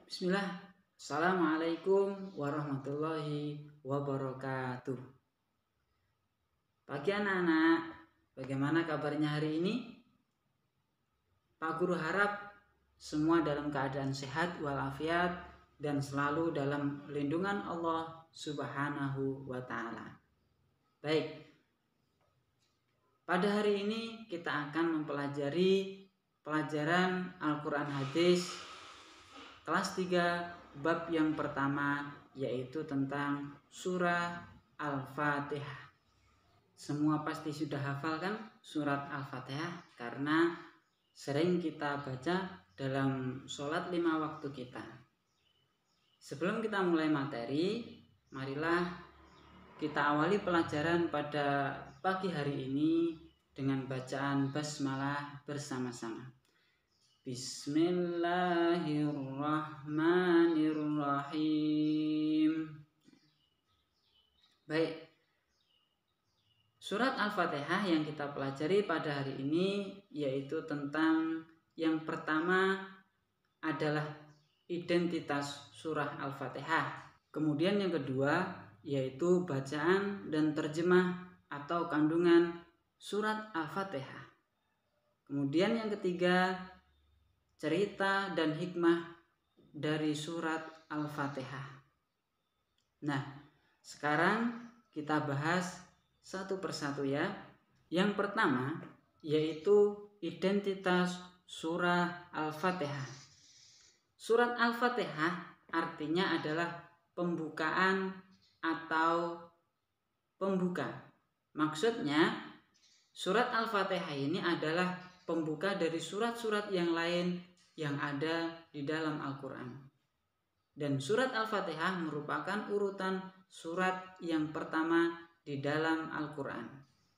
Bismillah. Assalamualaikum warahmatullahi wabarakatuh. Pagi anak-anak, bagaimana kabarnya hari ini? Pak Guru harap semua dalam keadaan sehat walafiat dan selalu dalam lindungan Allah Subhanahu wa Ta'ala. Baik, pada hari ini kita akan mempelajari pelajaran Al-Quran Hadis kelas 3 bab yang pertama, yaitu tentang surah Al-Fatihah. Semua pasti sudah hafal kan surat Al-Fatihah, karena sering kita baca dalam sholat 5 waktu kita. Sebelum kita mulai materi, marilah kita awali pelajaran pada pagi hari ini dengan bacaan basmalah bersama-sama. Bismillahirrahmanirrahim. Baik, surat Al-Fatihah yang kita pelajari pada hari ini yaitu tentang yang pertama adalah identitas surah Al-Fatihah. Kemudian yang kedua yaitu bacaan dan terjemah atau kandungan surat Al-Fatihah. Kemudian yang ketiga, cerita dan hikmah dari surat Al-Fatihah. Nah, sekarang kita bahas satu persatu ya. Yang pertama yaitu identitas surah Al-Fatihah. Surat Al-Fatihah artinya adalah pembukaan atau pembuka. Maksudnya surat Al-Fatihah ini adalah pembuka dari surat-surat yang lain yang ada di dalam Al-Quran. Dan surat Al-Fatihah merupakan urutan surat yang pertama di dalam Al-Quran.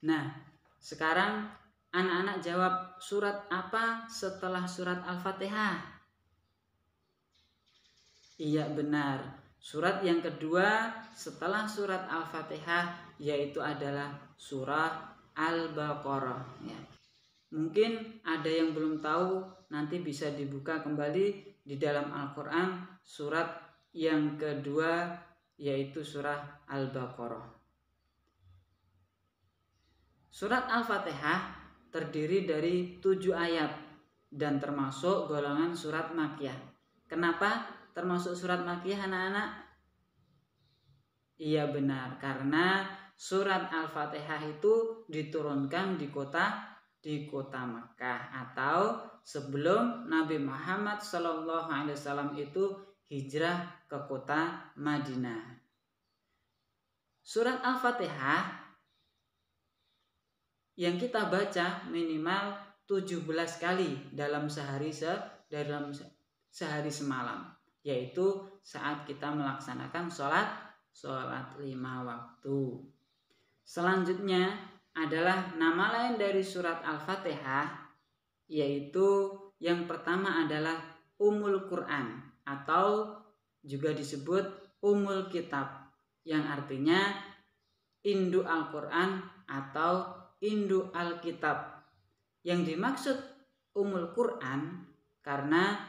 Nah, sekarang anak-anak jawab, surat apa setelah surat Al-Fatihah? Iya, benar. Surat yang kedua setelah surat Al-Fatihah yaitu adalah surah Al-Baqarah ya. Mungkin ada yang belum tahu, nanti bisa dibuka kembali di dalam Al-Quran surat yang kedua yaitu surah Al-Baqarah. Surat Al-Fatihah terdiri dari 7 ayat dan termasuk golongan surat Makkiyah. Kenapa termasuk surat Makkiyah anak-anak? Iya benar, karena surat Al-Fatihah itu diturunkan di kota Makkah atau sebelum Nabi Muhammad SAW itu hijrah ke kota Madinah. Surat Al-Fatihah yang kita baca minimal 17 kali dalam sehari semalam, yaitu saat kita melaksanakan sholat 5 waktu. Selanjutnya adalah nama lain dari surat Al-Fatihah, yaitu yang pertama adalah Ummul Quran atau juga disebut Ummul Kitab, yang artinya induk Al-Quran atau induk Alkitab. Yang dimaksud Ummul Quran karena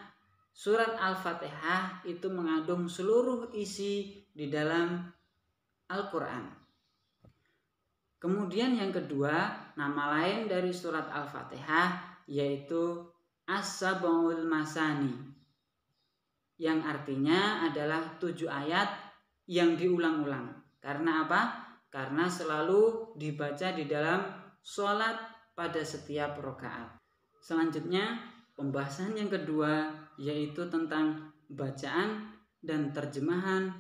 surat Al-Fatihah itu mengandung seluruh isi di dalam Al-Quran. Kemudian yang kedua, nama lain dari surat Al-Fatihah yaitu As-Sab'ul Masani, yang artinya adalah 7 ayat yang diulang-ulang. Karena apa? Karena selalu dibaca di dalam sholat pada setiap rakaat. Selanjutnya, pembahasan yang kedua yaitu tentang bacaan dan terjemahan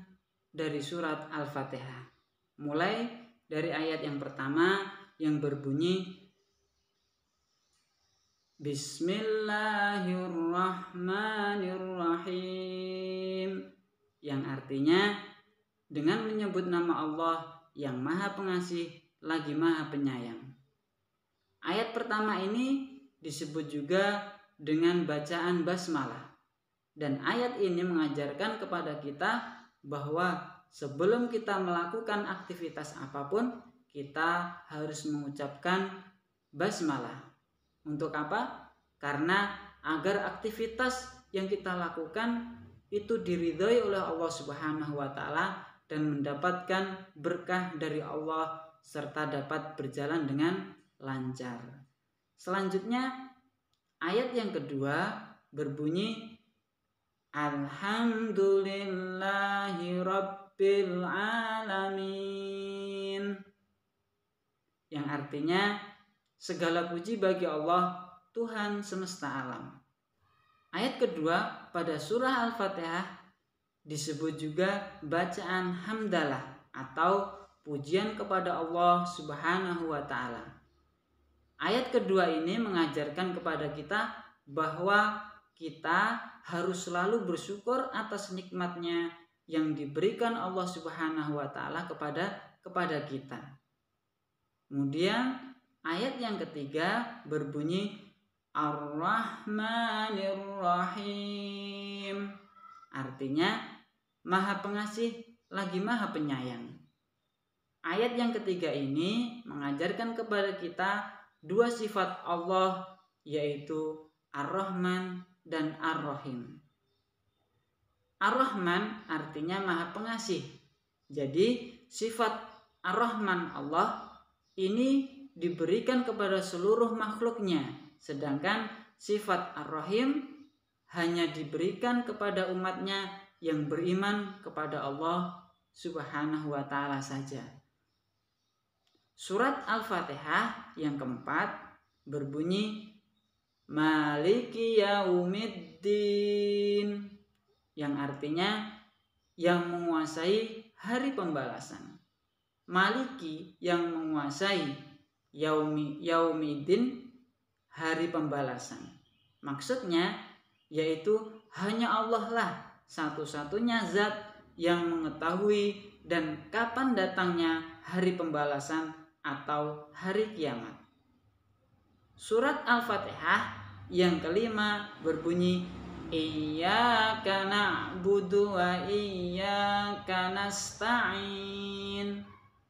dari surat Al-Fatihah. Mulai dari ayat yang pertama yang berbunyi Bismillahirrahmanirrahim, yang artinya dengan menyebut nama Allah yang Maha Pengasih lagi Maha Penyayang. Ayat pertama ini disebut juga dengan bacaan basmalah, dan ayat ini mengajarkan kepada kita bahwa sebelum kita melakukan aktivitas apapun, kita harus mengucapkan basmalah. Untuk apa? Karena agar aktivitas yang kita lakukan itu diridhoi oleh Allah Subhanahu wa taala dan mendapatkan berkah dari Allah serta dapat berjalan dengan lancar. Selanjutnya ayat yang kedua berbunyi Alhamdulillahi Rabbil Alamin, yang artinya segala puji bagi Allah Tuhan semesta alam. Ayat kedua pada surah Al-Fatihah disebut juga bacaan hamdalah atau pujian kepada Allah Subhanahu wa taala. Ayat kedua ini mengajarkan kepada kita bahwa kita harus selalu bersyukur atas nikmatnya yang diberikan Allah Subhanahu wa taala kepada kita. Kemudian ayat yang ketiga berbunyi Ar-Rahmanir Rahim, artinya Maha Pengasih lagi Maha Penyayang. Ayat yang ketiga ini mengajarkan kepada kita dua sifat Allah, yaitu Ar-Rahman dan Ar-Rahim. Ar-Rahman artinya Maha Pengasih. Jadi sifat Ar-Rahman Allah ini diberikan kepada seluruh makhluknya, sedangkan sifat Ar-Rahim hanya diberikan kepada umatnya yang beriman kepada Allah Subhanahu wa taala saja. Surat Al-Fatihah yang keempat berbunyi Maliki Yaumiddin, yang artinya yang menguasai hari pembalasan. Maliki yang menguasai, Yaumiddin hari pembalasan. Maksudnya yaitu hanya Allah lah satu-satunya zat yang mengetahui dan kapan datangnya hari pembalasan atau hari kiamat. Surat Al-Fatihah yang kelima berbunyi Iyyaka na'budu wa iyyaka nasta'in,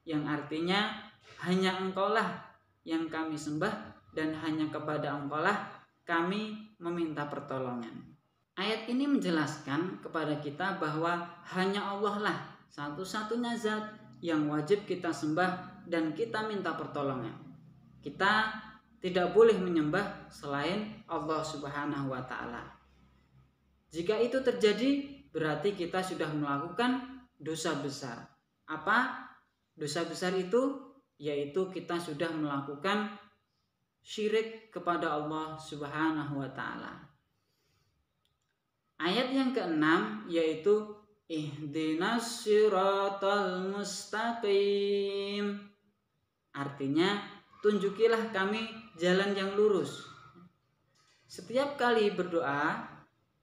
yang artinya hanya Engkaulah yang kami sembah dan hanya kepada Engkaulah kami meminta pertolongan. Ayat ini menjelaskan kepada kita bahwa hanya Allah lah satu-satunya zat yang wajib kita sembah dan kita minta pertolongan. Kita tidak boleh menyembah selain Allah Subhanahu wa taala. Jika itu terjadi, berarti kita sudah melakukan dosa besar. Apa dosa besar itu? Yaitu kita sudah melakukan syirik kepada Allah Subhanahu wa taala. Ayat yang keenam yaitu Ihdinas siratal mustaqim, artinya tunjukilah kami jalan yang lurus. Setiap kali berdoa,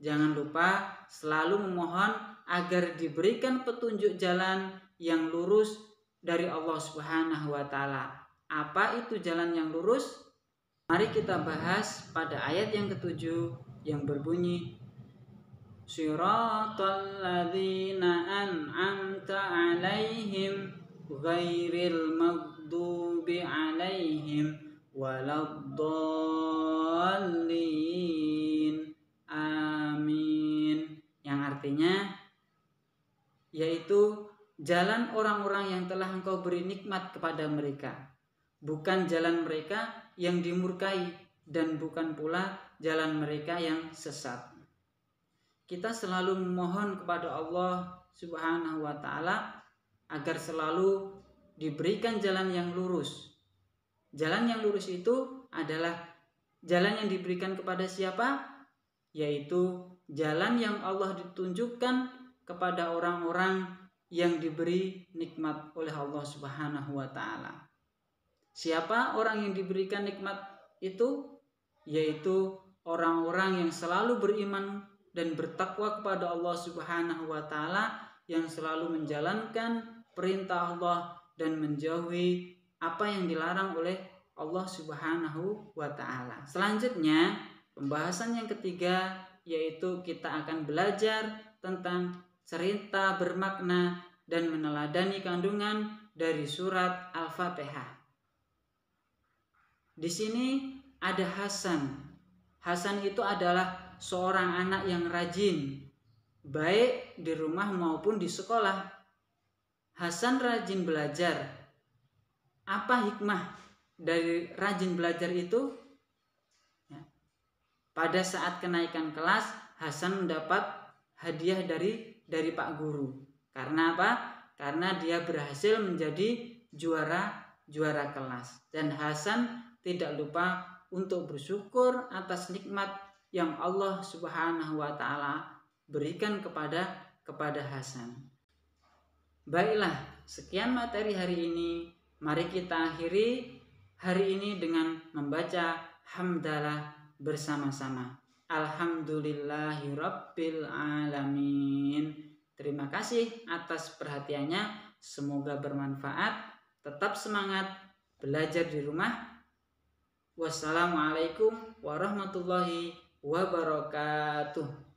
jangan lupa selalu memohon agar diberikan petunjuk jalan yang lurus dari Allah Subhanahu wa taala. Apa itu jalan yang lurus? Mari kita bahas pada ayat yang ketujuh yang berbunyi Siratal ladzina an'amta 'alaihim ghairil maghdubi 'alaihim waladdallin. Amin. Yang artinya yaitu jalan orang-orang yang telah Engkau beri nikmat kepada mereka, bukan jalan mereka yang dimurkai dan bukan pula jalan mereka yang sesat. Kita selalu memohon kepada Allah Subhanahu wa taala agar selalu diberikan jalan yang lurus. Jalan yang lurus itu adalah jalan yang diberikan kepada siapa? Yaitu jalan yang Allah ditunjukkan kepada orang-orang yang diberi nikmat oleh Allah Subhanahu wa taala. Siapa orang yang diberikan nikmat itu? Yaitu orang-orang yang selalu beriman dan bertakwa kepada Allah Subhanahu wa taala, yang selalu menjalankan perintah Allah dan menjauhi apa yang dilarang oleh Allah Subhanahu wa taala. Selanjutnya, pembahasan yang ketiga yaitu kita akan belajar tentang cerita bermakna dan meneladani kandungan dari surat Al-Fatihah. Di sini ada Hasan. Hasan itu adalah seorang anak yang rajin, baik di rumah maupun di sekolah. Hasan rajin belajar. Apa hikmah dari rajin belajar itu? Pada saat kenaikan kelas, Hasan mendapat hadiah dari Pak Guru. Karena apa? Karena dia berhasil menjadi juara kelas. Dan Hasan tidak lupa untuk bersyukur atas nikmat yang Allah Subhanahu wa taala berikan kepada Hasan. Baiklah, sekian materi hari ini. Mari kita akhiri hari ini dengan membaca hamdalah bersama-sama. Alhamdulillahirabbil alamin. Terima kasih atas perhatiannya. Semoga bermanfaat. Tetap semangat belajar di rumah. Wassalamualaikum warahmatullahi wabarakatuh.